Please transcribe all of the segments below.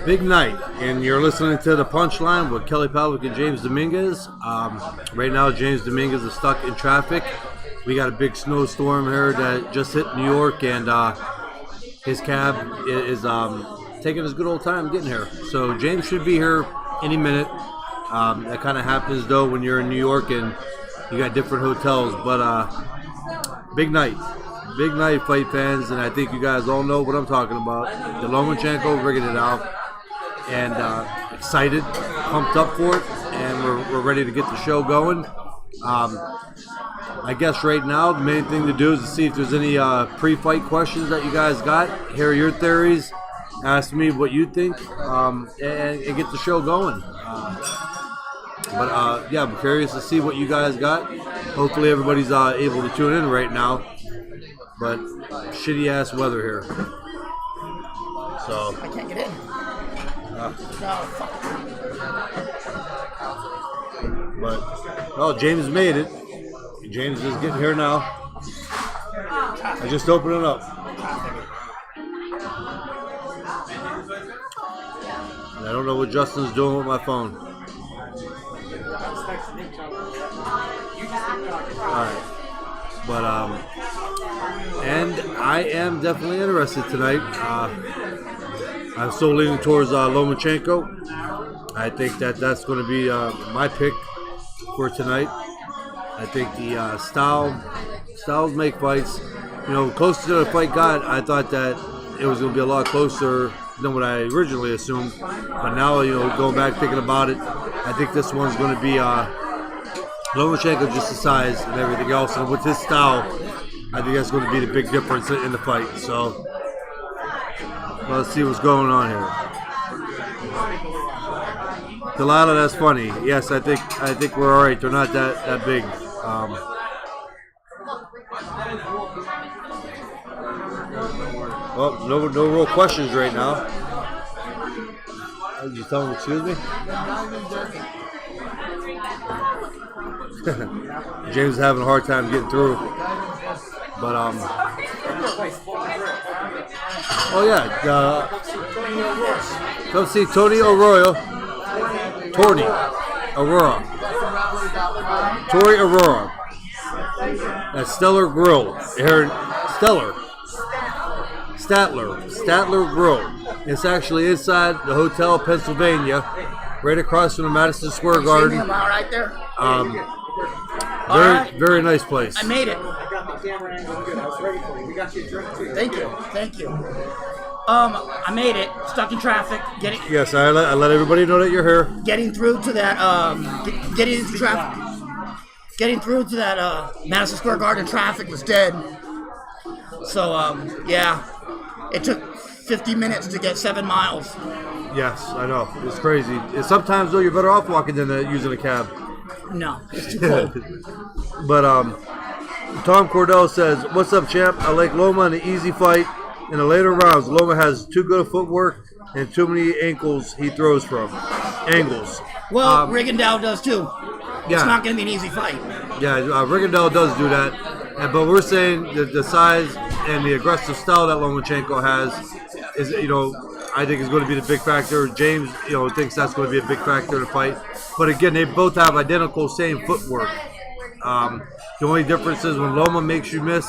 Big night, and you're listening to the Punchline with Kelly Pavlik and James Dominguez. Right now, James Dominguez is stuck in traffic. We got a big snowstorm here that just hit New York, and his cab is taking his good old time getting here. So James should be here any minute. That kind of happens though when you're in New York and you got different hotels. But big night, fight fans, and I think you guys all know what I'm talking about. The Lomachenko Rigondeaux, and excited, pumped up for it, and we're ready to get the show going. I guess right now the main thing to do is to see if there's any pre-fight questions that you guys got. Hear your theories, ask me what you think, and get the show going. Yeah, I'm curious to see what you guys got. Hopefully everybody's able to tune in right now. But shitty ass weather here. So I can't get in. no, fuck. But James made it. James is getting here now. I just opened it up. And I don't know what Justin's doing with my phone. Alright. But and I am definitely interested tonight. I'm still leaning towards Lomachenko. I think that's going to be my pick for tonight. I think the styles make fights. You know, closer to the fight got, I thought that it was going to be a lot closer than what I originally assumed. But now, you know, going back thinking about it, I think this one's going to be Lomachenko, just the size and everything else, and with his style, I think that's going to be the big difference in the fight. So let's see what's going on here. Delilah, that's funny. Yes, I think we're all right. They're not that big. Well, no real questions right now. Did you tell him, excuse me? James is having a hard time getting through. But, oh yeah, come see Tony Aurora. Tori Aurora. That's Statler Grill. Statler Grill. It's actually inside the Hotel Pennsylvania, right across from the Madison Square Garden. Right there. Very nice place. I made it. Thank you. I made it. Stuck in traffic. Yes, I let everybody know that you're here. Getting through to that. Getting into traffic. Getting through to that Madison Square Garden traffic was dead. So yeah, it took 50 minutes to get 7 miles. Yes, I know. It's crazy. Sometimes though, you're better off walking than using a cab. No, it's too cold. But Tom Cordell says, "What's up, champ? I like Loma in an easy fight. In the later rounds, Loma has too good of footwork and too many ankles he throws from. Angles." Well, Rigondeaux does too. Yeah. It's not going to be an easy fight. Yeah, Rigondeaux does do that. But we're saying that the size and the aggressive style that Lomachenko has is, you know, I think is going to be the big factor. James, you know, thinks that's going to be a big factor in the fight. But again, they both have identical same footwork. The only difference is when Loma makes you miss,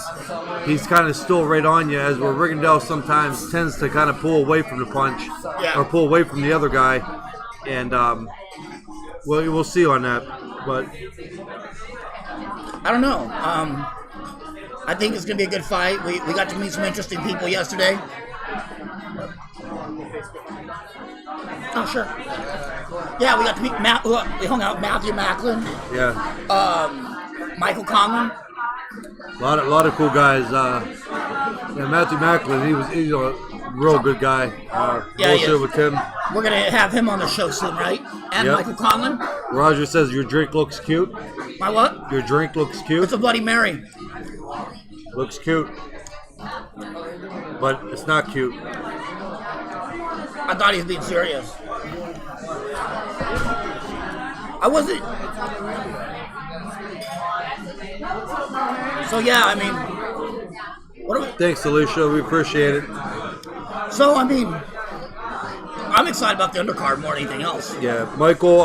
he's kind of still right on you, as where Rigondeaux sometimes tends to kind of pull away from the punch or pull away from the other guy. And, well, we'll see on that. But I don't know. I think it's going to be a good fight. We got to meet some interesting people yesterday. Oh, sure. Yeah, we got to meet we hung out with Matthew Macklin. Yeah. Michael Conlon. A lot of cool guys. Matthew Macklin, he's a real good guy. With him. We're going to have him on the show soon, right? And Michael Conlon. Roger says your drink looks cute. My what? Your drink looks cute. It's a Bloody Mary. Looks cute. But it's not cute. I thought he was being serious. I wasn't. So yeah, I mean, what are we? Thanks, Alicia. We appreciate it. So I mean, I'm excited about the undercard more than anything else. Yeah, Michael.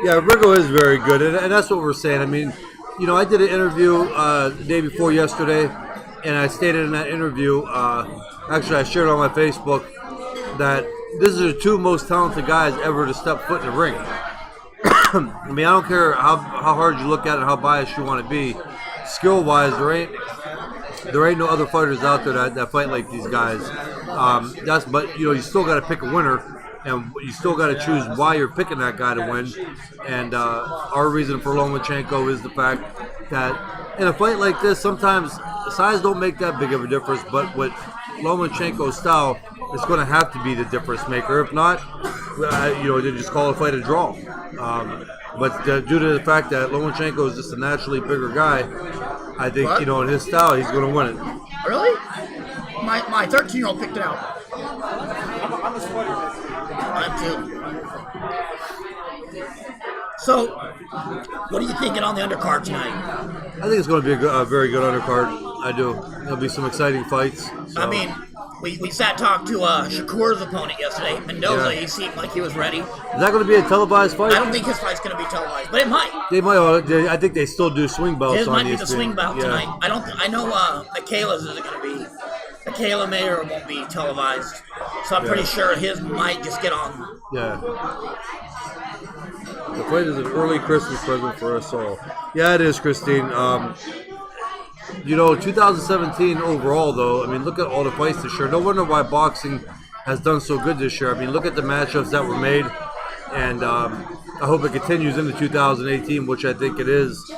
Yeah, Rigo is very good, and that's what we're saying. I mean, you know, I did an interview the day before yesterday, and I stated in that interview, actually I shared on my Facebook, that this is the two most talented guys ever to step foot in the ring. I mean, I don't care how hard you look at it, how biased you want to be. Skill-wise, there ain't no other fighters out there that fight like these guys. But you know, you still got to pick a winner, and you still got to choose why you're picking that guy to win. And our reason for Lomachenko is the fact that in a fight like this, sometimes size don't make that big of a difference. But with Lomachenko's style, it's going to have to be the difference maker. If not, you know, they just call a fight a draw. But due to the fact that Lomachenko is just a naturally bigger guy, I think, you know, in his style, he's going to win it. Really? My 13-year-old picked it out. I'm too. So, what are you thinking on the undercard tonight? I think it's going to be a very good undercard. I do. There'll be some exciting fights. So. I mean, we sat talked to Shakur's opponent yesterday, Mendoza. Yeah. He seemed like he was ready. Is that going to be a televised fight? I don't think his fight's going to be televised, but it might. They might. I think they still do swing belts. His might be the swing belt tonight. I know Michaela's isn't going to be. Michaela Mayer won't be televised, so I'm pretty sure his might just get on. Yeah. The fight is an early Christmas present for us all. Yeah, it is, Christine. You know, 2017 overall, though, I mean, look at all the fights this year. No wonder why boxing has done so good this year. I mean, look at the matchups that were made, and I hope it continues into 2018, which I think it is.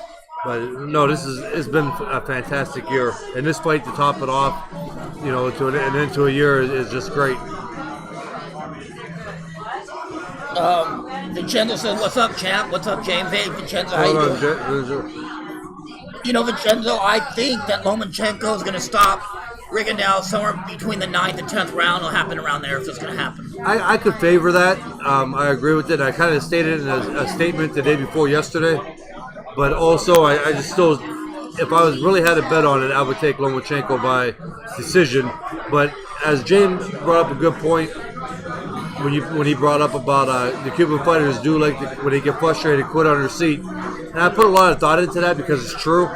But no, it's been a fantastic year, and this fight to top it off, you know, into a year is just great. Vincenzo says, "What's up, champ? What's up, James? Hey, Vincenzo, how you doing?" You know, Vincenzo, I think that Lomachenko is going to stop Rigondeaux somewhere between the 9th and 10th round. It'll happen around there if it's going to happen. I could favor that. I agree with it. I kind of stated in a statement the day before yesterday. But also, I just still, if I really had to bet on it, I would take Lomachenko by decision. But as James brought up a good point, when he brought up about the Cuban fighters do like when they get frustrated, quit on their seat. And I put a lot of thought into that because it's true.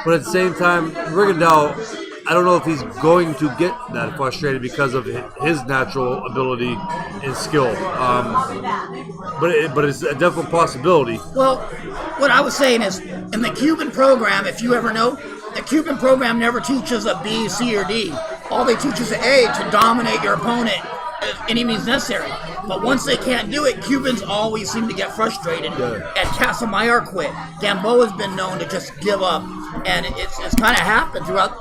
But at the same time, Rigondeaux, I don't know if he's going to get that frustrated because of his natural ability and skill. But it's a definite possibility. Well, what I was saying is, in the Cuban program, if you ever know, the Cuban program never teaches a B, C, or D. All they teach is an A to dominate your opponent if any means necessary. But once they can't do it, Cubans always seem to get frustrated. Yeah. And Casamayor quit. Gamboa's been known to just give up. And it's kind of happened throughout.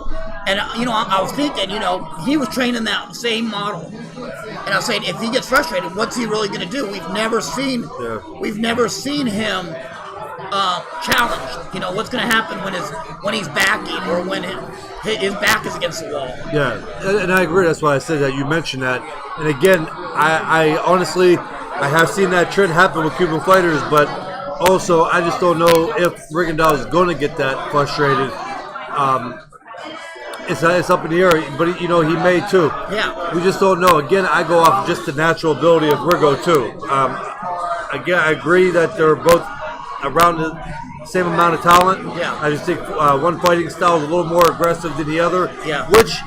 And, you know, I was thinking, you know, he was trained in that same model. And I was saying, if he gets frustrated, what's he really going to do? We've never seen him challenged. You know, what's going to happen when he's backing or when his back is against the wall. Yeah, and I agree. That's why I said that. You mentioned that. And again, I honestly, I have seen that trend happen with Cuban fighters, but also I just don't know if Rigondeaux is going to get that frustrated. It's up in the air, but you know he may too. Yeah. We just don't know. Again, I go off just the natural ability of Rigo too. Again, I agree that they're both around the same amount of talent. Yeah. I just think one fighting style is a little more aggressive than the other. Yeah. Which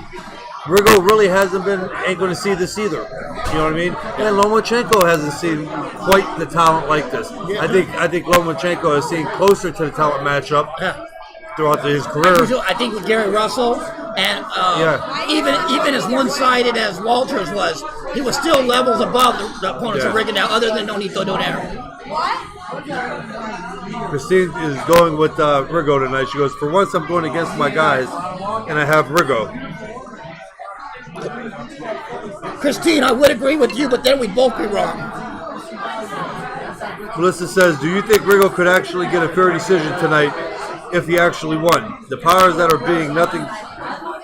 Rigo really ain't going to see this either. You know what I mean? And Lomachenko hasn't seen quite the talent like this. Yeah. I think Lomachenko has seen closer to the talent matchup. Yeah. Throughout his career. I think with Gary Russell and even as one-sided as Walters was, he was still levels above the opponents of Rigondeaux, other than Nonito Donaire. Christine is going with Rigo tonight. She goes, for once I'm going against my guys, and I have Rigo. Christine, I would agree with you, but then we'd both be wrong. Melissa says, do you think Rigo could actually get a fair decision tonight if he actually won? The powers that are being nothing,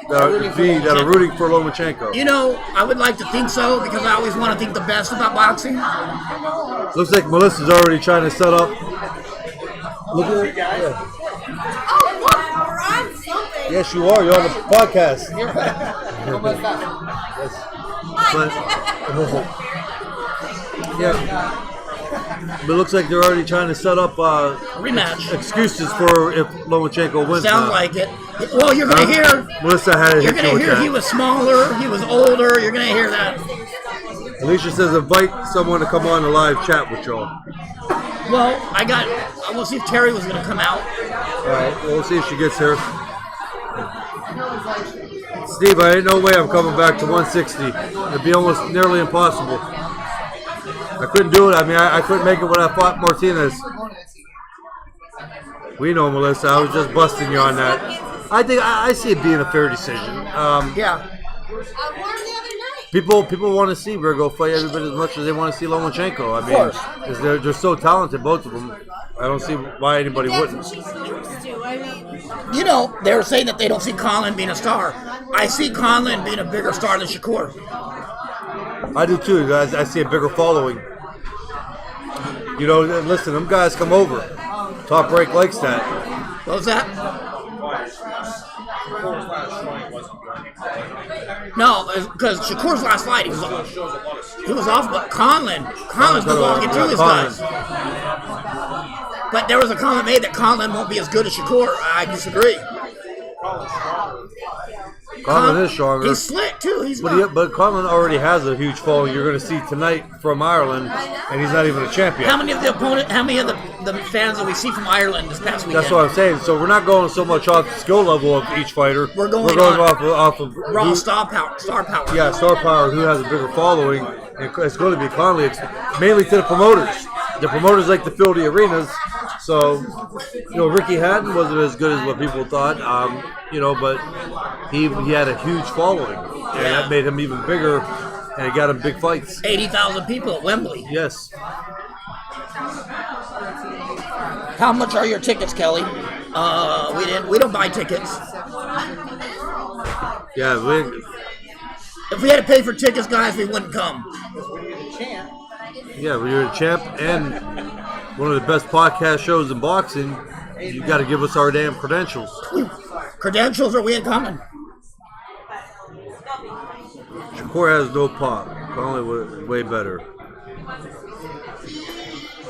that are rooting for Lomachenko. You know, I would like to think so because I always want to think the best about boxing. Looks like Melissa's already trying to set up. Look at it. Yeah. Oh, look, we're on something. Yes, you are. You're on the podcast. Yes. But Yeah. But it looks like they're already trying to set up rematch excuses for if Lomachenko wins. Sounds like it. Well, you're going to hear. Melissa had You're going to hear he was smaller, he was older. You're going to hear that. Alicia says invite someone to come on the live chat with y'all. Well, we'll see if Terry was going to come out. All right, well, we'll see if she gets here. Steve, I ain't no way I'm coming back to 160. It'd be almost nearly impossible. I couldn't do it. I mean, I couldn't make it when I fought Martinez. We know, Melissa. I was just busting you on that. I think I see it being a fair decision. Yeah. People want to see Virgo fight everybody as much as they want to see Lomachenko. I mean, 'cause they're so talented, both of them. I don't see why anybody wouldn't. You know, they were saying that they don't see Colin being a star. I see Colin being a bigger star than Shakur. I do too, guys. I see a bigger following. You know, listen, them guys come over. Top Rank likes that. What was that? No, because Shakur's last fight, he was off, but Colin's been walking through his guys. But there was a comment made that Colin won't be as good as Shakur. I disagree. Colin is stronger. He's slick too. But Colin already has a huge following. You're going to see tonight from Ireland, and he's not even a champion. How many of the fans that we see from Ireland this past weekend? That's what I'm saying. So we're not going so much off the skill level of each fighter. We're going off of raw star power. Yeah, star power. Who has a bigger following? And it's going to be Conley, mainly to the promoters. The promoters like to fill the arenas. So, you know, Ricky Hatton wasn't as good as what people thought. You know, but he had a huge following, and that made him even bigger, and it got him big fights. 80,000 people at Wembley. Yes. How much are your tickets, Kelly? We don't buy tickets. Yeah, if we had to pay for tickets, guys, we wouldn't come. Yeah, when you're a champ and one of the best podcast shows in boxing, you got to give us our damn credentials. Credentials, or we ain't coming. Shakur has no pop. Conley was way better.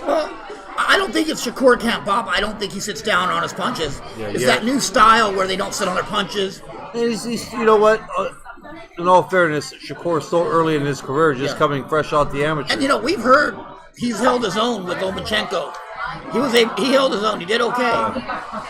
Well, I don't think it's Shakur can't pop. I don't think he sits down on his punches. It's yeah. that new style where they don't sit on their punches. And he's you know what? In all fairness, Shakur's so early in his career, just coming fresh out the amateur. And you know, we've heard he's held his own with Lomachenko. He held his own. He did okay.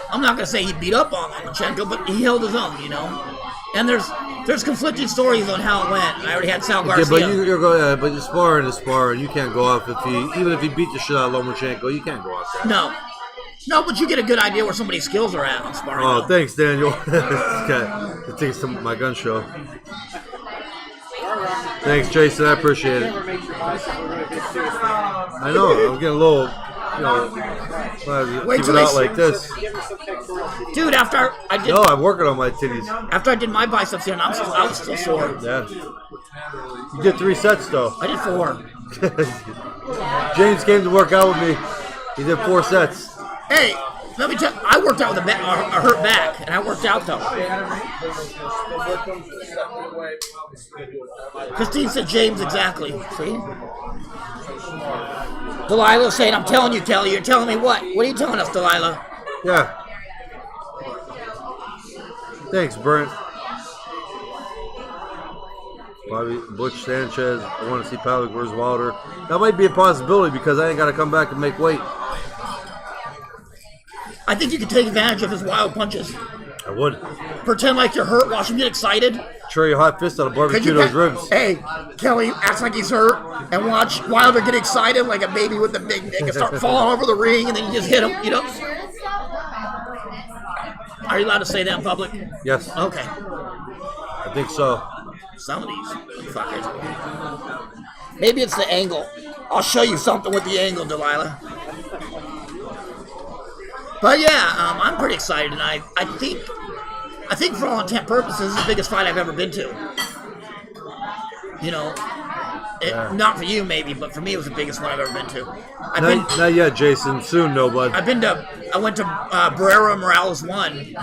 I'm not gonna say he beat up on Lomachenko, but he held his own. You know. And there's conflicting stories on how it went. I already had Sal Garcia. But you're going. But sparring is sparring. You can't go off even if he beat the shit out of Lomachenko. You can't go off that. No, but you get a good idea where somebody's skills are at on sparring. Oh, thanks, Daniel. Okay, it takes to my gun show. Thanks, Jason. I appreciate it. I know. I'm getting a little. You know, keep it out like this. Dude, after I did. No, I'm working on my titties. After I did my biceps here, I was still sore. Yeah. You did 3 sets though. I did 4. James came to work out with me. He did 4 sets. Hey, let me tell you, I worked out with a hurt back, and I worked out though. Christine said James exactly. See? Delilah saying, I'm telling you, Kelly. You're telling me what? What are you telling us, Delilah? Yeah. Thanks, Brent. Bobby Butch Sanchez. I want to see Pavlik versus Wilder. That might be a possibility because I ain't got to come back and make weight. I think you can take advantage of his wild punches. I would. Pretend like you're hurt. Watch him get excited. Try your hot fist out of barbecue those ribs. Hey, Kelly acts like he's hurt, and watch Wilder get excited like a baby with a big dick and start falling over the ring, and then you just hit him. You know. Are you allowed to say that in public? Yes. Okay. I think so. Some of these fuckers. Maybe it's the angle. I'll show you something with the angle, Delilah. But yeah, I'm pretty excited tonight. I think for all intent purposes, it's the biggest fight I've ever been to. You know, Not for you, maybe, but for me, it was the biggest one I've ever been to. Not yet, Jason. Soon, no, bud. I went to Barrera Morales 1,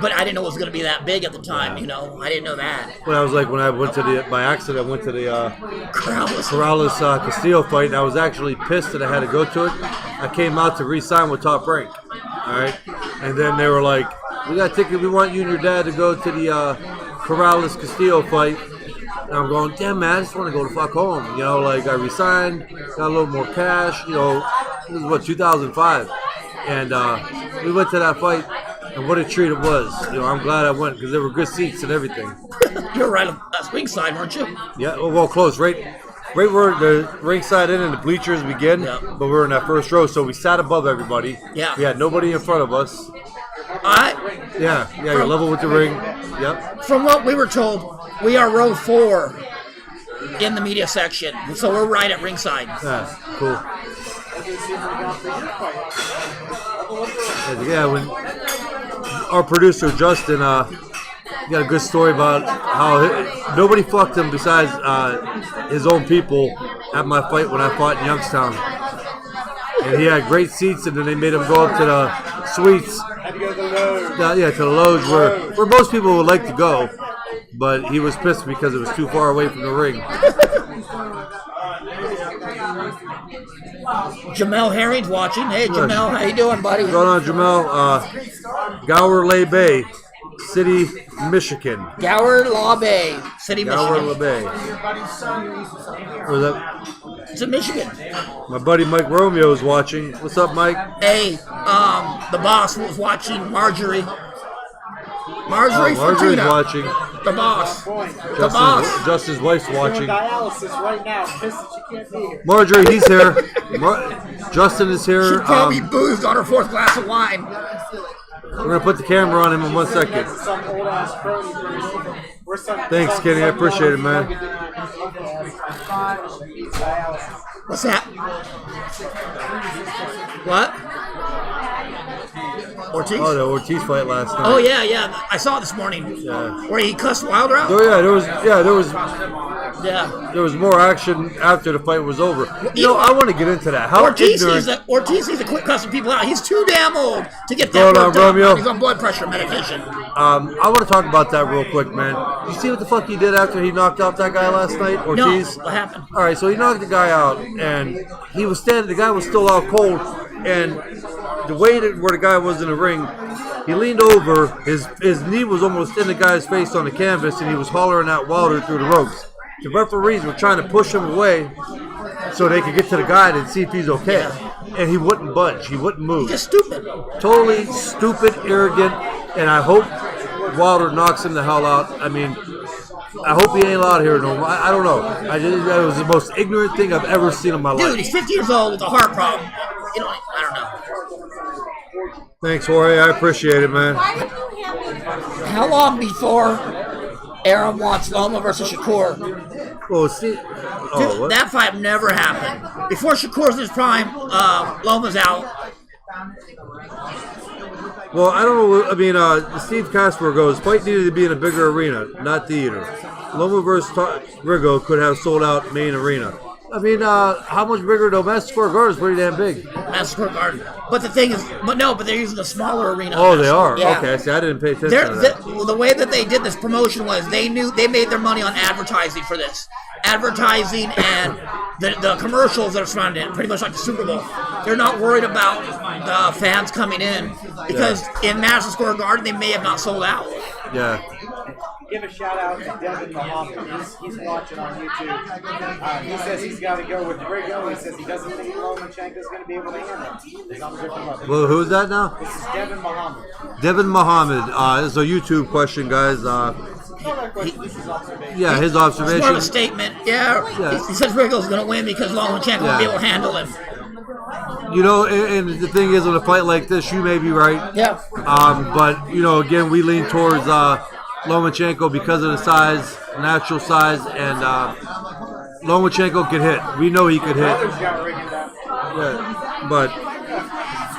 but I didn't know it was going to be that big at the time, you know. I didn't know that. When I was like, when I went to by accident, I went to the Corrales Castillo fight, and I was actually pissed that I had to go to it. I came out to re-sign with Top Rank, all right? And then they were like, we got a ticket, we want you and your dad to go to the Corrales Castillo fight. And I'm going, damn, man, I just want to go to fuck home. You know, like, I resigned, got a little more cash, you know. This was, 2005. And we went to that fight, and what a treat it was. You know, I'm glad I went, because there were good seats and everything. You were right on that ringside, weren't you? Yeah, well, close. Right where the ringside in and the bleachers begin, but we were in that first row, so we sat above everybody. Yeah. We had nobody in front of us. Yeah, you're level with the ring. Yep. From what we were told, we are row 4 in the media section, so we're right at ringside. Yeah, cool. Yeah, when our producer Justin got a good story about how nobody fucked him besides his own people at my fight when I fought in Youngstown. And he had great seats, and then they made him go up to the suites. Had to go to the loge. Yeah, to the loge where most people would like to go. But he was pissed because it was too far away from the ring. Jamel Herring's watching. Hey, Jamel, how you doing, buddy? What's going on, Jamel? Gower Lay Bay, City, Michigan. Gower La Bay, City, Gower Michigan. La Bay. Where's that? It's in Michigan. My buddy Mike Romeo is watching. What's up, Mike? Hey, the boss was watching. Marjorie Marjorie's Fortuna. watching. The boss. The boss. Justin's wife's watching. Dialysis right now. Pissed that she can't be here. Marjorie, he's here. Justin is She here. probably boozed on her 4th glass of wine. We're going to put the camera on him in 1 second. Some old ass crony. Thanks, Kenny. I appreciate it, man. What's that? What? Ortiz? Oh, the Ortiz fight last night. Oh, yeah. I saw it this morning. Yeah. Where he cussed Wilder out? Oh, yeah, Yeah. there was more action after the fight was over. You know, I want to get into that. How Ortiz ignorant... needs to quit cussing people out. He's too damn old to get that Going on, worked up. Romeo? He's on blood pressure medication. I want to talk about that real quick, man. You see what the fuck he did after he knocked out that guy last night, Ortiz? No, what happened? All right, so he knocked the guy out, and he was standing. The guy was still out cold, and the way that where the guy was in the ring, he leaned over. His knee was almost in the guy's face on the canvas, and he was hollering at Wilder through the ropes. The referees were trying to push him away so they could get to the guy and see if he's okay. And he wouldn't budge. He wouldn't move. Just stupid. Totally stupid, arrogant, and I hope Wilder knocks him the hell out. I mean, I hope he ain't allowed here no more. I don't know. That was the most ignorant thing I've ever seen in my life. Dude, he's 50 years old with a heart problem. You know, I don't know. Thanks, Jorge. I appreciate it, man. How long before Aaron wants Loma versus Shakur? Well, see, Dude, that fight never happened. Before Shakur's in his prime, Loma's out. Well, I don't know. I mean, Steve Casper goes, fight needed to be in a bigger arena, not theater. Loma versus Rigo could have sold out main arena. I mean, how much bigger? No, Madison Square Garden is pretty damn big. Madison Square Garden. But the thing is, but they're using a smaller arena. Oh, they are? Yeah. Okay, see, I didn't pay attention to that. The way that they did this promotion was they made their money on advertising for this. Advertising and the commercials that are surrounding it, pretty much like the Super Bowl. They're not worried about the fans coming in because in Madison Square Garden, they may have not sold out. Yeah. Give a shout out to Devin Muhammad. He's watching on YouTube. He says he's got to go with Rigo. He says he doesn't think Lomachenko is going to be able to handle it. He's on a different level. Well, who's that now? This is Devin Muhammad. Devin Muhammad. This is a YouTube question, guys. This is observation. Yeah, his It's more of observation. a statement. Yeah. He says Rigo's going to win because Lomachenko won't be able to handle him. You know, and the thing is, with a fight like this, you may be right. Yeah. But, you know, again, we lean towards Lomachenko because of the size, natural size, and Lomachenko can hit. We know he could hit. Yeah, but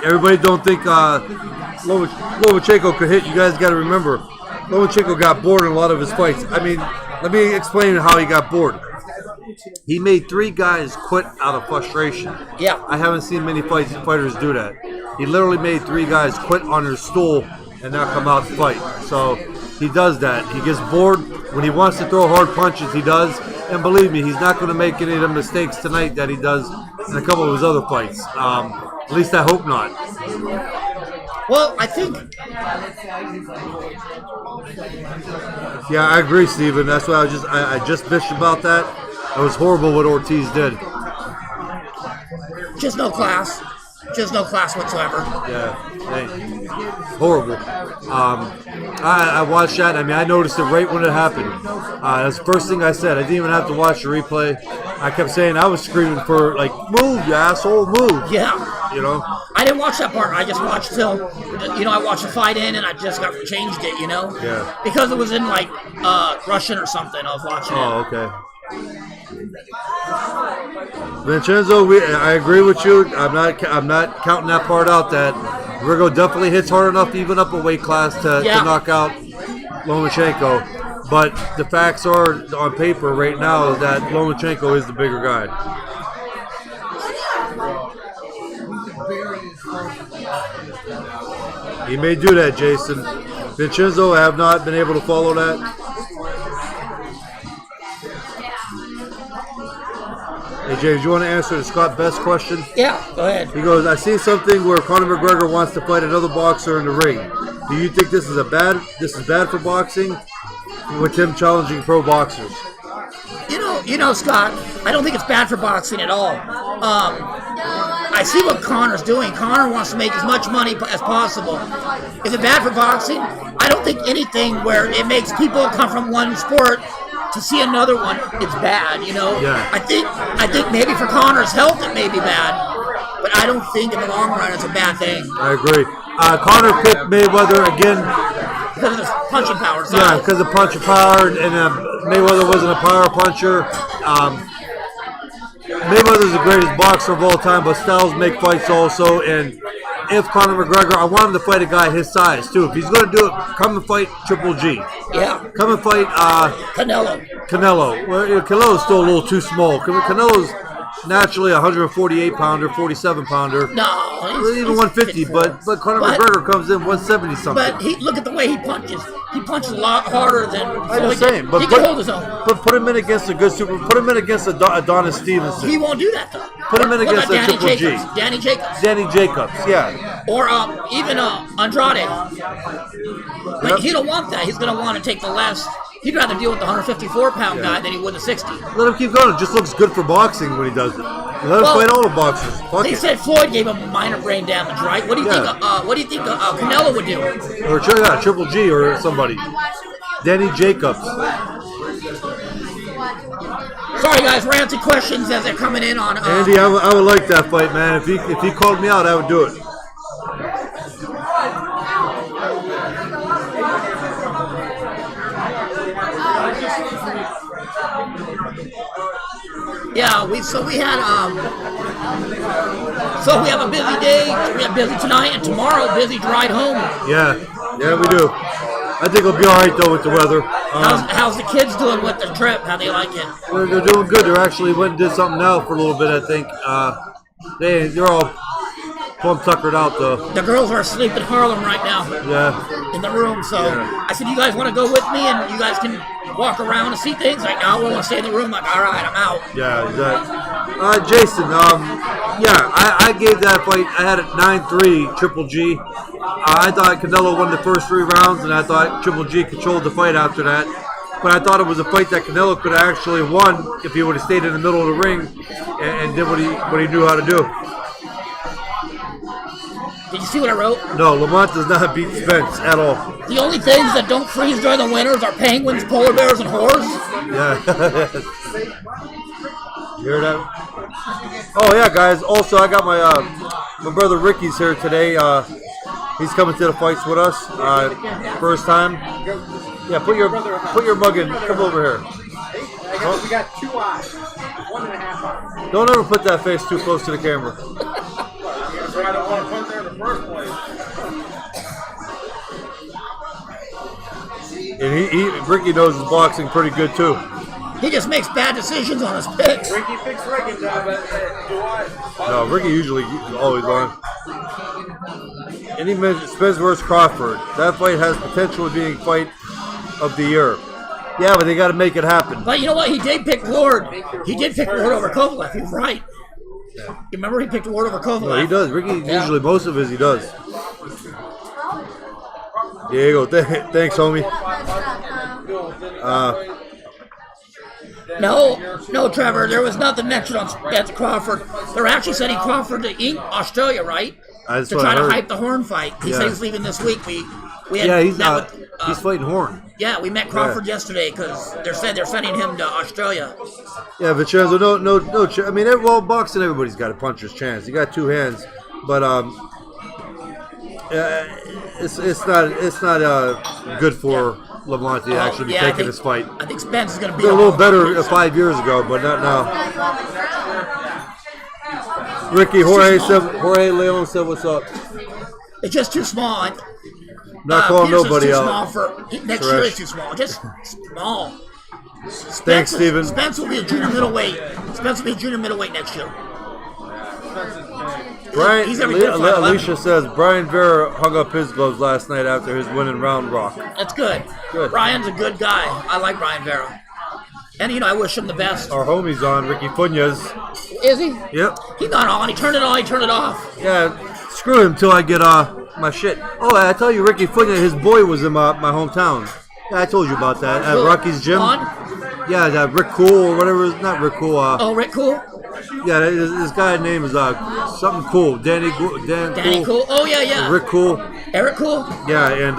everybody don't think Lomachenko could hit. You guys got to remember, Lomachenko got bored in a lot of his fights. I mean, let me explain how he got bored. he made 3 guys quit out of frustration. Yeah. I haven't seen many fighters do that. He literally made 3 guys quit on their stool and now come out and fight. So he does that. He gets bored. When he wants to throw hard punches, he does. And believe me, he's not going to make any of the mistakes tonight that he does in a couple of his other fights. At least I hope not. Well, I think. Yeah, I agree, Steven. That's why I just bitched about that. It was horrible what Ortiz did. Just no class. Just no class whatsoever. Yeah, hey, horrible. I watched that. I mean, I noticed it right when it happened. That's the first thing I said. I didn't even have to watch the replay. I kept saying, I was screaming for, like, move, you asshole, move. Yeah. You know? I didn't watch that part. I just watched till, I watched the fight in and I just got changed it, Yeah. Because it was in, like, Russian or something. I was watching it. Oh, okay. Vincenzo, I agree with you. I'm not counting that part out. That Rigo definitely hits hard enough, even up a weight class, to knock out Lomachenko. But the facts are on paper right now that Lomachenko is the bigger guy. He may do that, Jason. Vincenzo, I have not been able to follow that. Hey, James, you want to answer the Scott Best question? Yeah, go ahead. He goes, I see something where Conor McGregor wants to fight another boxer in the ring. Do you think this is bad for boxing with him challenging pro boxers? Scott, I don't think it's bad for boxing at all. I see what Conor's doing. Conor wants to make as much money as possible. Is it bad for boxing? I don't think anything where it makes people come from one sport to see another one, it's bad, Yeah. I think maybe for Conor's health it may be bad, but I don't think in the long run it's a bad thing. I agree. Conor picked Mayweather again. Because of his punching power. So. Yeah, because of punching power, and Mayweather wasn't a power puncher. Mayweather's the greatest boxer of all time, but styles make fights also, and if Conor McGregor, I want him to fight a guy his size too. If he's going to do it, come and fight Triple G. Yeah. Come and fight Canelo. Well, Canelo's still a little too small. Canelo's naturally a 148-pounder, 47-pounder. No, even 150. But Conor McGregor comes in 170 something. But look at the way he punches. He punches a lot harder than. I'm just saying, but he can hold his own. But put him in against a good super. Put him in against Adonis Stevenson. He won't do that though. Put him in against a Triple G. Danny Jacobs. Danny Jacobs, yeah. Or even Andrade. But he don't want that. He's going to want to take the less. He'd rather deal with the 154-pound guy than he would the 60. Let him keep going. It just looks good for boxing when he does it. Let him fight all the boxers. They said Floyd gave him minor brain damage, right? What do you think? What do you think Canelo would do? Or Triple G or somebody. Danny Jacobs. Sorry, guys. We're answering questions as they're coming in on. Andy, I would like that fight, man. If he called me out, I would do it. Yeah, we have a busy day. We have busy tonight and tomorrow. Busy ride home. Yeah, we do. I think it'll be all right though with the weather. How's the kids doing with the trip? How they like it? They're doing good. They're actually went and did something now for a little bit. I think they're all plumb tuckered out though. The girls are asleep in Harlem right now. Yeah. In the room. So I said, you guys want to go with me and you guys can walk around and see things? Like, no, we want to stay in the room. Like, all right, I'm out. Yeah, exactly. Jason, I gave that fight, I had it 9-3, Triple G. I thought Canelo won the first 3 rounds, and I thought Triple G controlled the fight after that. But I thought it was a fight that Canelo could have actually won if he would have stayed in the middle of the ring and did what he knew how to do. Did you see what I wrote? No, Lamont does not beat Spence at all. The only things that don't freeze during the winters are penguins, polar bears, and whores. Yeah. You hear that? Oh yeah, guys. Also, I got my brother Ricky's here today. He's coming to the fights with us. First time. Yeah, put your mug in. Come over here. We got 2 eyes, 1.5 eyes. Don't ever put that face too close to the camera. That's why I don't want to put there in the first place. And Ricky knows his boxing pretty good too. He just makes bad decisions on his picks. Ricky picks Rigondeaux. No, Ricky usually always on. And he mentioned Spence versus Crawford. That fight has potential of being fight of the year. Yeah, but they got to make it happen. But you know what? He did pick Ward. He did pick Ward over Kovalev. He was right. You remember he picked Ward over Kovalev? No, he does. Ricky usually most of his he does. Diego, thanks, homie. No, Trevor. There was nothing mentioned on Spence Crawford. They're actually sending Crawford to Australia, right? That's To what try I to heard. hype the Horn fight. He said he's leaving this week. We had Yeah, he's met not. with, He's fighting Horn. Yeah, we met Crawford yesterday because they're sending him to Australia. Yeah, Vincenzo, no. I mean, boxing, everybody's got a puncher's chance. You got two hands, but it's not good for Lamont to actually be taking this fight. I think Spence is going to be a little better 5 years ago, but not now. Ricky, Jorge Leon said, "What's up?" It's just too small. Not calling Peterson's nobody too out. Small for next year is too small. Just small. Thanks, Steven. Spence will be a junior middleweight. Spence will be a junior middleweight next year. Brian, He's every bit of 5'11". Alicia says Brian Vera hung up his gloves last night after his win in Round Rock. That's good. Good. Brian's a good guy. I like Brian Vera. And, I wish him the best. Our homie's on, Ricky Funes. Is he? Yep. He's not on. He turned it on. He turned it off. Yeah, screw him till I get my shit. Oh, I tell you, Ricky Funes, his boy was in my hometown. Yeah, I told you about that. At Rocky's gym. On? Yeah, that Rick Cool or whatever. Not Rick Cool. Rick Cool? Yeah, this guy's name is something Cool. Danny Cool. Oh, yeah. Rick Cool. Eric Cool? Yeah, and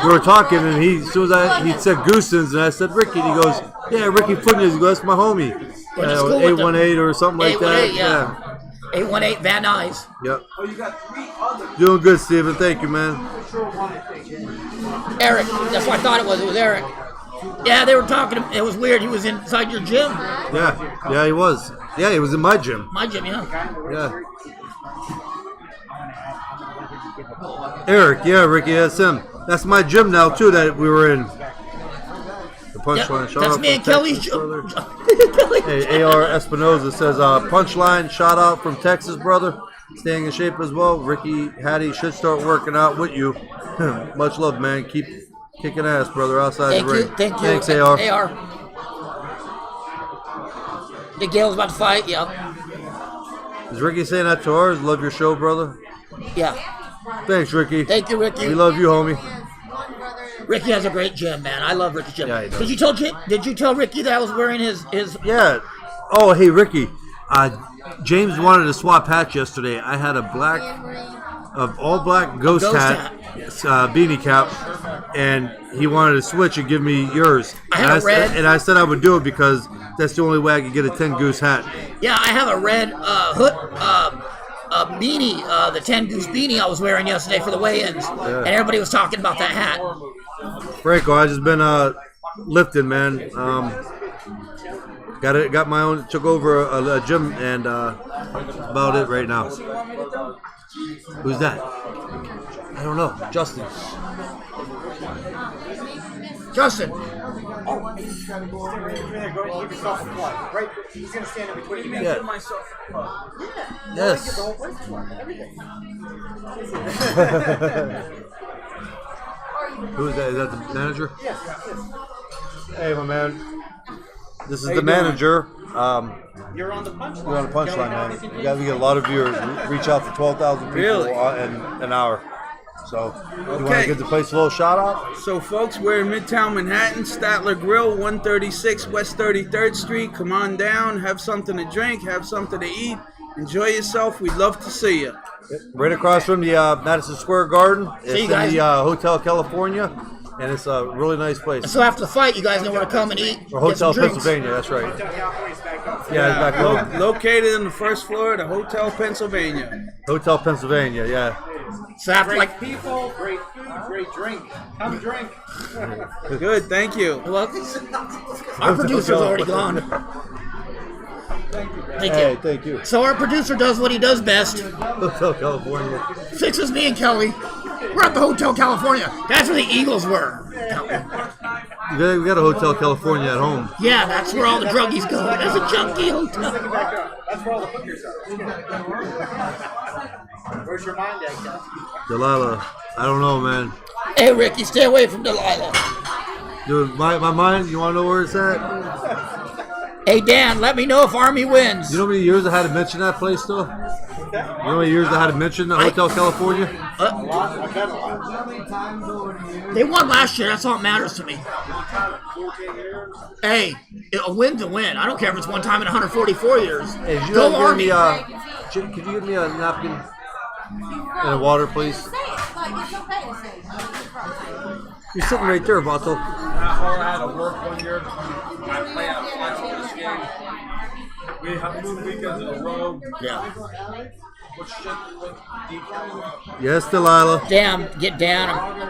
we were talking, and as soon as he said Goosens, and I said Ricky, and he goes, yeah, Ricky Funes. He goes, that's my homie. 818 or something like that. 818, yeah. 818 Van Nuys. Yep. Doing good, Steven. Thank you, man. Eric. That's what I thought it was. It was Eric. Yeah, they were talking. It was weird. He was inside your gym. Yeah, he was. Yeah, he was in my gym. My gym, yeah. Yeah. Eric, yeah, Ricky, that's him. That's my gym now, too, that we were in. The punchline. Yep, that's me and Kelly's gym. Hey, AR Espinoza says, punchline, shout out from Texas, brother. Staying in shape as well. Ricky Hattie should start working out with you. Much love, man. Keep kicking ass, brother, outside the ring. Thank you. Thanks, AR. The Gale's about to fight, yeah. Is Ricky saying that to ours? Love your show, brother. Yeah. Thanks, Ricky. Thank you, Ricky. We love you, homie. Ricky has a great gym, man. I love Ricky's gym. Yeah, he does. Did you tell Ricky that I was wearing his? Yeah. Oh, hey, Ricky. James wanted to swap hats yesterday. I had a all black ghost hat. Beanie cap, and he wanted to switch and give me yours. I said I would do it because that's the only way I could get a 10 Goose hat. Yeah, I have a red hood beanie, the 10 Goose beanie I was wearing yesterday for the weigh-ins, and everybody was talking about that hat. Franco, I just been lifting, man. Got my own. Took over a gym, and that's about it right now. Who's that? I don't know. Justin. Justin. He's going to give yourself a plug. Right? He's going to stand in between you. Yeah. Yes. Who is that? Is that the manager? Yes. Hey, my man. This is the manager. You're on the punchline. We're on the punchline, man. We get a lot of viewers. We reach out to 12,000 people in an hour. So, you want to give the place a little shout out? So, folks, we're in Midtown Manhattan, Statler Grill, 136 West 33rd Street. Come on down, have something to drink, have something to eat. Enjoy yourself. We'd love to see you. Right across from the Madison Square Garden. It's you in guys. the Hotel California, and it's a really nice place. So after the fight, you guys know where to come and eat. Or get some Hotel drinks. Pennsylvania, that's right. Yeah, it's back home. Located on the first floor of the Hotel Pennsylvania. Hotel Pennsylvania, yeah. So after Great people, great food, great drink. Come drink. Good, thank you. our producer's already gone. Thank Hey, you. thank you. So our producer does what he does best. Hotel California. Fixes me and Kelly. We're at the Hotel California. That's where the Eagles were. We got a Hotel California at home. Yeah, that's where all the druggies go. There's a junkie hotel. That's where all the hookers are. Where's your mind at, Ken? Delilah, I don't know, man. Hey, Ricky, stay away from Delilah. Dude, my mind, you want to know where it's at? Hey, Dan, let me know if Army wins. You know how many years I had to mention that place, though? You know how many years I had to mention the Hotel California? They won last year. That's all that matters to me. Hey, a win's a win. I don't care if it's one time in 144 years. Hey, could you Go give Army. me, could you give me a napkin and a water, please? Say it. Like, it's okay to say it. You're sitting right there, Vato. I had to work one year. I play out flex this game. We have 2 weekends in a row. Yeah. What shit? Yes, Delilah. Damn, get down.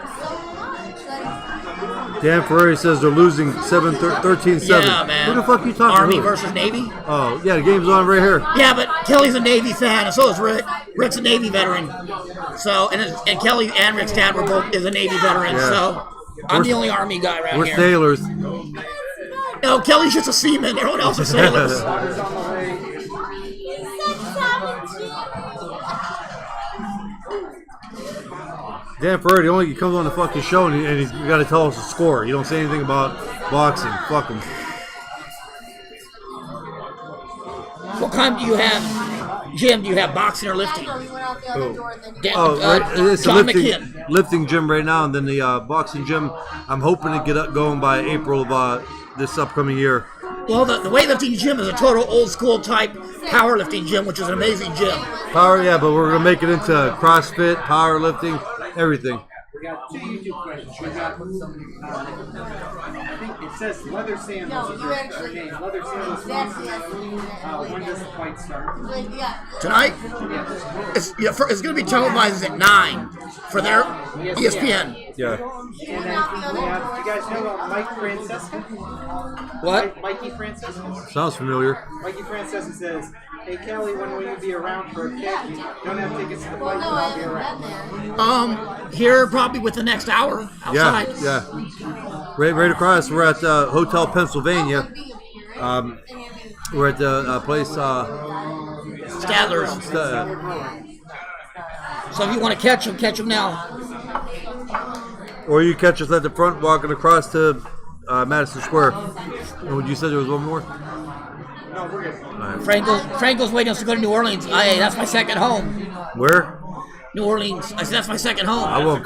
Dan Ferrari says they're losing 13-7. Yeah, man. Who the fuck are you talking Army to? versus Navy? Oh, yeah, the game's on right here. Yeah, but Kelly's a Navy fan, and so is Rick. Rick's a Navy veteran. So, and Kelly and Rick's dad were both is a Navy veteran. Yeah. So, I'm the only Army guy around We're here. sailors. No, Kelly's just a seaman. Everyone else is sailors. Dan Ferrari, only he comes on the fucking show and he's got to tell us the score. You don't say anything about boxing. Fuck him. What kind do you have, Jim? Do you have boxing or lifting? We went out the other door and then Oh, right. It's a John lifting, McKeon. lifting gym right now, and then the boxing gym. I'm hoping to get up going by April of this upcoming year. Well, the weightlifting gym is a total old school type powerlifting gym, which is an amazing gym. Power, yeah, but we're gonna make it into CrossFit, powerlifting, everything. We got 2 YouTube questions. We got, I think it says leather sandals. No, is you your actually- name. Leather sandals. That's When does the fight start? yeah. Tonight, it's going to be televised at 9 for their ESPN. Yeah. And then we have, you guys know Mike Francesca? What? Mikey Francesca? Sounds familiar. Mikey Francesca says, "Hey Kelly, when will you be around for a kick? You don't have tickets to the Well, fight, no, but I I'll be haven't around." been there. Here probably with the next hour outside. Yeah, yeah. Right across. We're at Hotel Pennsylvania. We're at the place. Statler's. So if you want to catch them now. Or you catch us at the front walking across to Madison Square. And you said there was one more? No, we're good. Franco's waiting us to go to New Orleans. That's my second home. Where? New Orleans. I said that's my second home. I won't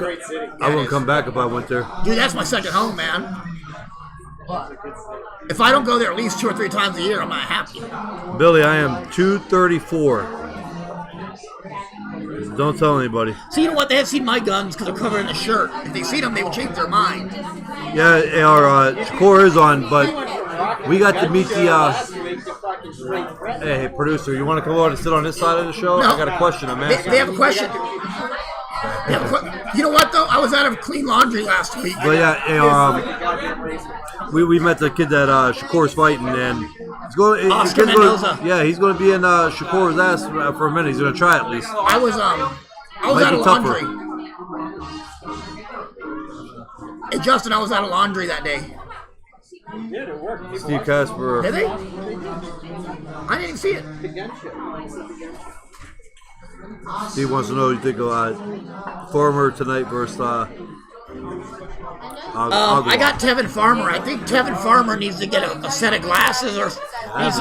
come back if I went there. Dude, that's my second home, man. If I don't go there at least 2 or 3 times a year, I'm not happy. Billy, I am 234. Don't tell anybody. So you know what? They had seen my guns because they're covered in a shirt. If they see them, they would change their mind. Yeah, our core is on, but we got to meet the. Hey, producer, you want to come over and sit on this side of the show? No. I got a question. I'm asking. They have a question. You know what though? I was out of clean laundry last week. But yeah, we met the kid that Shakur's fighting, and he's going. Oscar Mendoza. Yeah, he's going to be in Shakur's ass for a minute. He's going to try at least. I was Might out be of tougher. laundry. Hey Justin, I was out of laundry that day. Steve Casper. Did they? I didn't see it. Steve wants to know what you think of Farmer tonight versus. I got Tevin Farmer. I think Tevin Farmer needs to get a set of glasses or. I ain't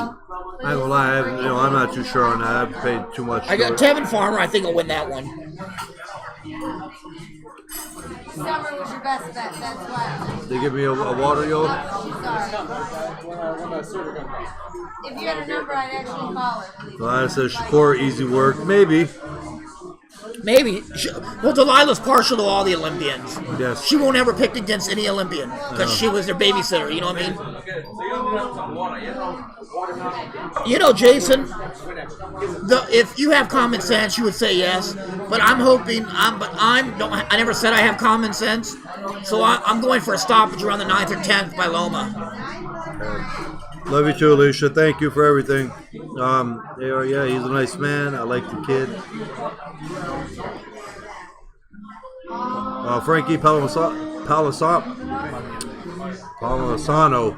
gonna lie, I'm not too sure on that. I haven't paid too much. I got to it. Tevin Farmer. I think will win that one. Summer was your best bet. That's why. They give me a water, yo. Sorry. If you had a number, I'd actually call it. Please. Delilah says Shakur, easy work. Maybe. Maybe. Well, Delilah's partial to all the Olympians. Yes. She won't ever pick against any Olympian because she was their babysitter. You know what I mean? You know, Jason. If you have common sense, you would say yes. But I'm hoping. I never said I have common sense, so I'm going for a stoppage around the 9th or 10th by Loma. Love you too, Alicia. Thank you for everything. Yeah, he's a nice man. I like the kid. Frankie Palasop. Palmisano.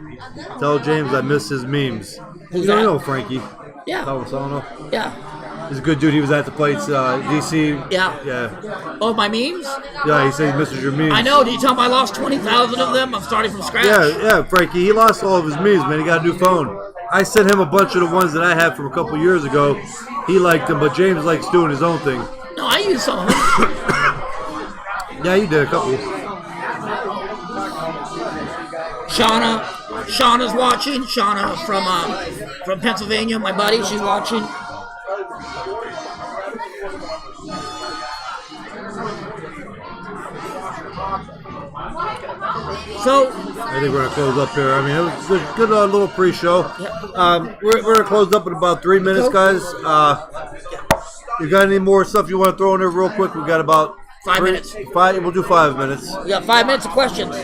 Tell James I miss his memes. Who's You don't that? know Frankie. Yeah. Palmisano. Yeah. He's a good dude. He was at the fights, DC. Yeah. Yeah. Oh, my memes? Yeah, he said he misses your memes. I know. Did you tell him I lost 20,000 of them? I'm starting from scratch. Yeah, Frankie. He lost all of his memes, man. He got a new phone. I sent him a bunch of the ones that I had from a couple years ago. He liked them, but James likes doing his own thing. No, I used some of them. Yeah, he did a couple. Shauna's watching. Shauna from Pennsylvania, my buddy. She's watching. So, I think we're gonna close up here. I mean, it was a good little pre-show. We're gonna close up in about 3 minutes, guys. You got any more stuff you want to throw in there real quick? We got about 5 minutes. We'll do 5 minutes. We got 5 minutes of questions.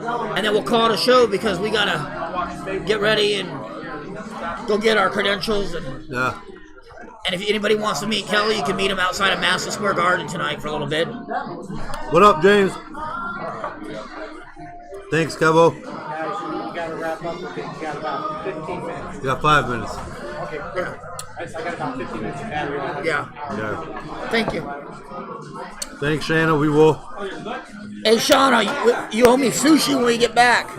And then we'll call it a show because we gotta get ready and go get our credentials. Yeah. And if anybody wants to meet Kelly, you can meet him outside of Madison Square Garden tonight for a little bit. What up, James? Thanks, Kevo. You got to wrap up. You got about 15 minutes. You got 5 minutes. Okay, perfect. I got about 15 minutes of battery life. Yeah. Yeah. Thank you. Thanks, Shanna. We will. Hey, Shauna, you owe me sushi when we get back.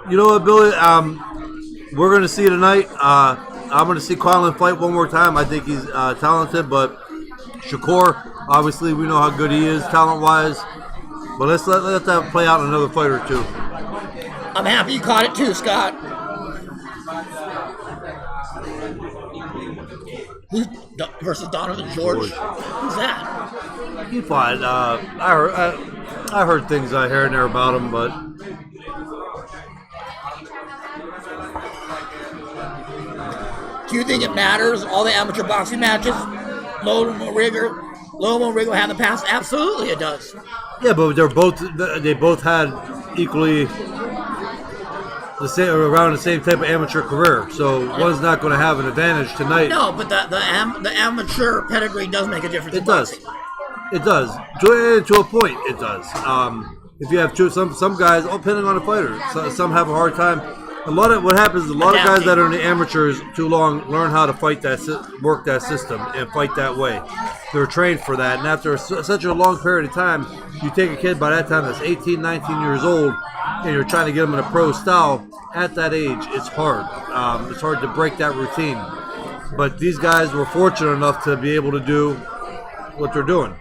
You know what, Billy? We're gonna see tonight. I'm gonna see Colin fight one more time. I think he's talented, but Shakur, obviously, we know how good he is talent-wise. But let's let that play out in another fight or two. I'm happy you caught it too, Scott. Who's versus Donovan George? Who's that? He fought. I heard things here and there about him, but Do you think it matters? All the amateur boxing matches, Loma Riggle had in the past? Absolutely, it does. yeah, but they both had equally the same around the same type of amateur career. So one's not going to have an advantage tonight. No, but the amateur pedigree does make a difference. It does. It does. To a point, it does. If you have some guys, depending on the fighter, some have a hard time. A lot of what happens is a lot of guys that are in the amateurs too long learn how to fight work that system and fight that way. They're trained for that, and after such a long period of time, you take a kid by that time that's 18, 19 years old, and you're trying to get them in a pro style. At that age, it's hard. It's hard to break that routine. But these guys were fortunate enough to be able to do what they're doing.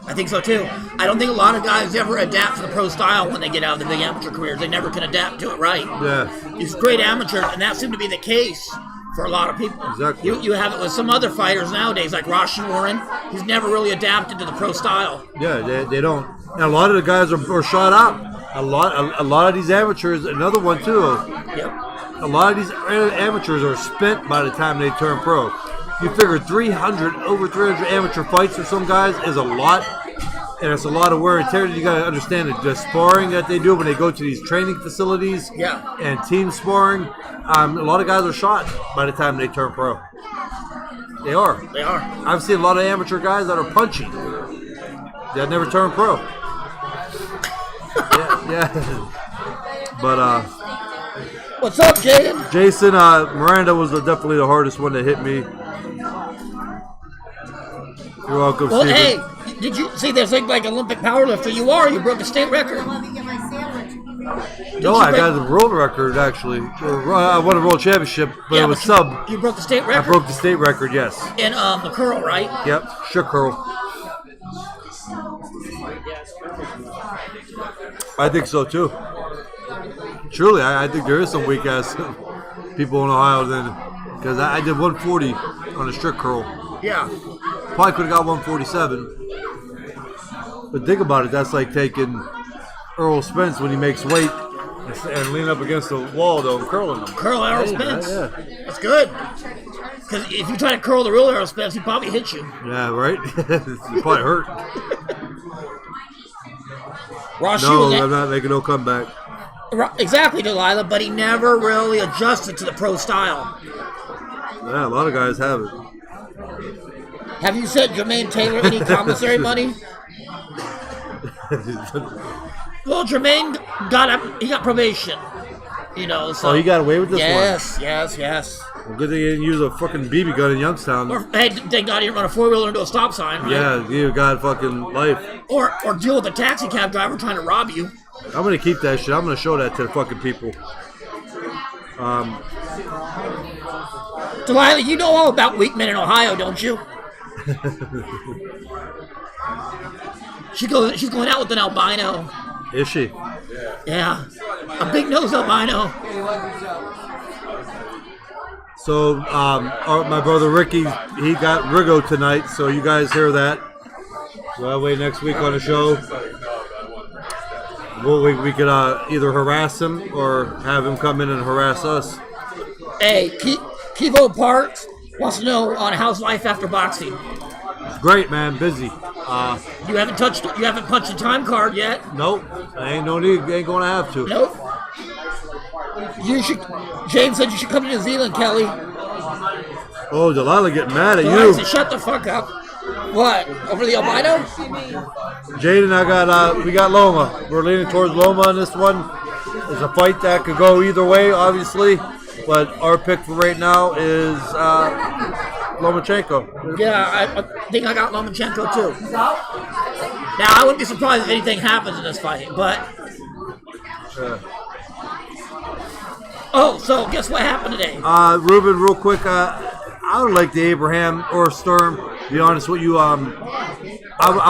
I think so too. I don't think a lot of guys ever adapt to the pro style when they get out of the big amateur careers. They never can adapt to it right. Yeah. These great amateurs, and that seemed to be the case for a lot of people. Exactly. You have it with some other fighters nowadays, like Rashi Warren. He's never really adapted to the pro style. Yeah, they don't. And a lot of the guys are shot out. A lot of these amateurs, another one too. Yep. A lot of these amateurs are spent by the time they turn pro. You figure over 300 amateur fights for some guys is a lot, and it's a lot of wear and tear. You got to understand the sparring that they do when they go to these training facilities, and team sparring. A lot of guys are shot by the time they turn pro. They are. I've seen a lot of amateur guys that are punchy that never turn pro. yeah. But what's up, Jaden? Jason Miranda was definitely the hardest one to hit me. You're welcome, Well, Steven. hey, did you see this like Olympic powerlifter? You broke a state record. Let me get my sandwich. No, I got the world record actually. I won a world championship, but it was sub. You broke the state record. I broke the state record, yes. In the curl, right? Yep, shook curl. I think so too. Truly, I think there is some weak ass people in Ohio then, because I did 140 on a strict curl. Yeah. Probably could have got 147. But think about it, that's like taking Earl Spence when he makes weight and leaning up against the wall though and curling them. Curl Errol Spence. Yeah. That's good. Because if you try to curl the real Errol Spence, he'd probably hit you. Yeah, right? It probably hurt. No, I'm not making no comeback. Exactly, Delilah, but he never really adjusted to the pro style. Yeah, a lot of guys have it. Have you sent Jermaine Taylor any commissary money? Well, Jermaine he got probation. You know, so. Oh, he got away with this one? Yes. Well, good thing he didn't use a fucking BB gun in Youngstown. Or, hey, thank God he didn't run a 4-wheeler into a stop sign, right? Yeah, he got fucking life. Or deal with a taxi cab driver trying to rob you. I'm going to keep that shit. I'm going to show that to the fucking people. Delilah, you know all about weak men in Ohio, don't you? She's going out with an albino. Is she? Yeah. A big-nosed albino. So, my brother Ricky, he got Rigondeaux tonight, so you guys hear that. So that way next week on the show, we could either harass him or have him come in and harass us. Hey, Kivo Parks wants to know on how's life after boxing. Great, man. Busy. You haven't punched a time card yet? Nope. Ain't no need. Ain't gonna have to. Nope. James said you should come to New Zealand, Kelly. Oh, Delilah getting mad at Delilah you. said, shut the fuck up. What? Over the albino? Jade and I we got Loma. We're leaning towards Loma on this one. It's a fight that could go either way, obviously. But our pick for right now is Lomachenko. Yeah, I think I got Lomachenko too. Now, I wouldn't be surprised if anything happens in this fight, but... Oh, so guess what happened today? Ruben, real quick, I would like the Abraham or Sturm. To be honest with you, I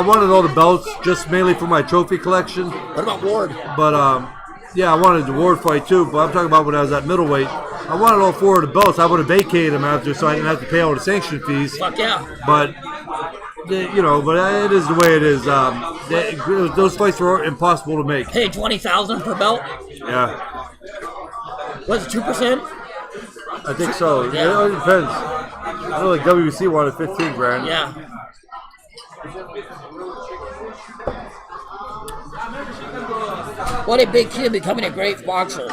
wanted all the belts just mainly for my trophy collection. What about Ward? But yeah, I wanted the Ward fight too. But I'm talking about when I was at middleweight. I wanted all 4 of the belts. I would have vacated them after, so I didn't have to pay all the sanction fees. Fuck yeah. But you know, but it is the way it is. Those fights were impossible to make. Pay $20,000 per belt. Yeah. Was it 2%? I think so. Yeah. It depends. I know like WBC wanted 15 grand. Yeah. What a big key in becoming a great boxer.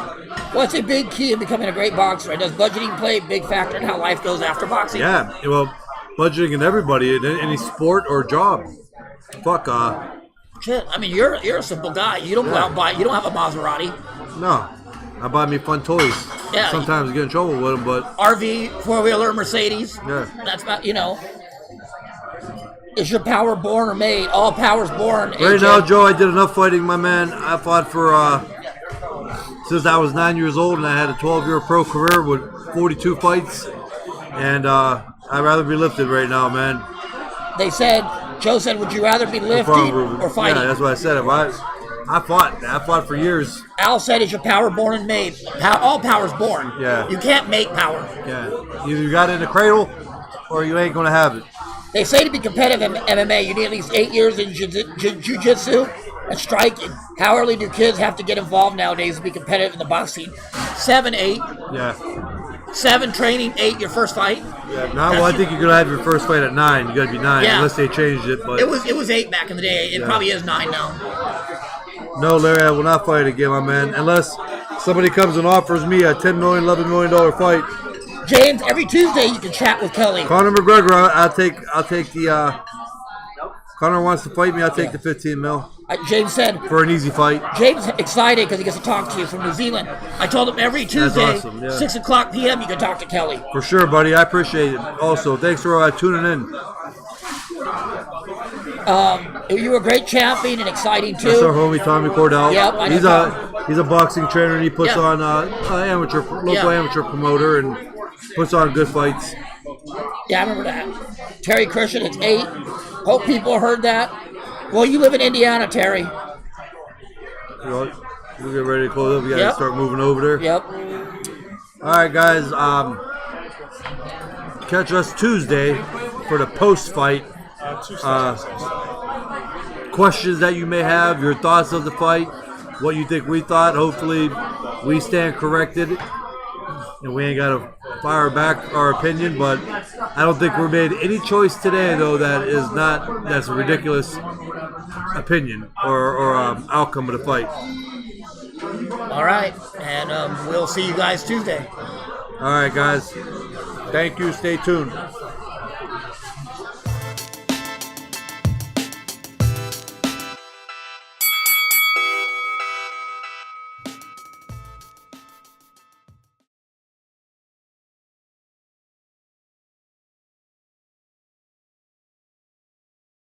What's a big key in becoming a great boxer? Does budgeting play a big factor in how life goes after boxing? Yeah. Well, budgeting in everybody, in any sport or job. Fuck. Shit. I mean, you're a simple guy. You don't go out and buy. You don't have a Maserati. No. I buy me fun toys. Yeah. Sometimes get in trouble with them, but... RV, 4-wheeler, Mercedes. Yeah. That's about, you know. Is your power born or made? All power's born. Right AJ. now, Joe, I did enough fighting, my man. I fought for... since I was 9 years old, and I had a 12-year pro career with 42 fights. And I'd rather be lifted right now, man. They said, Joe said, would you rather be lifting or fighting? Yeah, that's what I said. I fought for years. Al said, is your power born and made? All power's born. Yeah. You can't make power. Yeah. Either you got it in the cradle or you ain't going to have it. They say to be competitive in MMA, you need at least 8 years in jiu-jitsu and striking. How early do kids have to get involved nowadays to be competitive in the boxing? 7, 8. Yeah. 7 training, 8 your first fight. Yeah. Well, I think you're going to have your first fight at 9. You got to be 9 unless they changed it. But it was 8 back in the day. It probably is 9 now. No, Larry, I will not fight again, my man, unless somebody comes and offers me a $10 million, $11 million fight. James, every Tuesday you can chat with Kelly. Conor McGregor, I'll take the. Conor wants to fight me. I'll take the 15 mil. James said for an easy fight. James excited because he gets to talk to you from New Zealand. I told him every Tuesday, awesome, 6 o'clock p.m. you can talk to Kelly. For sure, buddy. I appreciate it. Also, thanks for tuning in. You were a great champion and exciting too. That's our homie Tommy Cordell. Yep, he's a boxing trainer and he puts on local amateur promoter and puts on good fights. Yeah, I remember that. Terry Christian, it's 8. Hope people heard that. Well, you live in Indiana, Terry. We'll get ready to close up. We gotta start moving over there. Yep. All right, guys. Catch us Tuesday for the post-fight. Questions that you may have, your thoughts of the fight, what you think we thought. Hopefully, we stand corrected, and we ain't got to fire back our opinion. But I don't think we made any choice today, though, that's a ridiculous opinion or outcome of the fight. All right, and we'll see you guys Tuesday. All right, guys. Thank you. Stay tuned.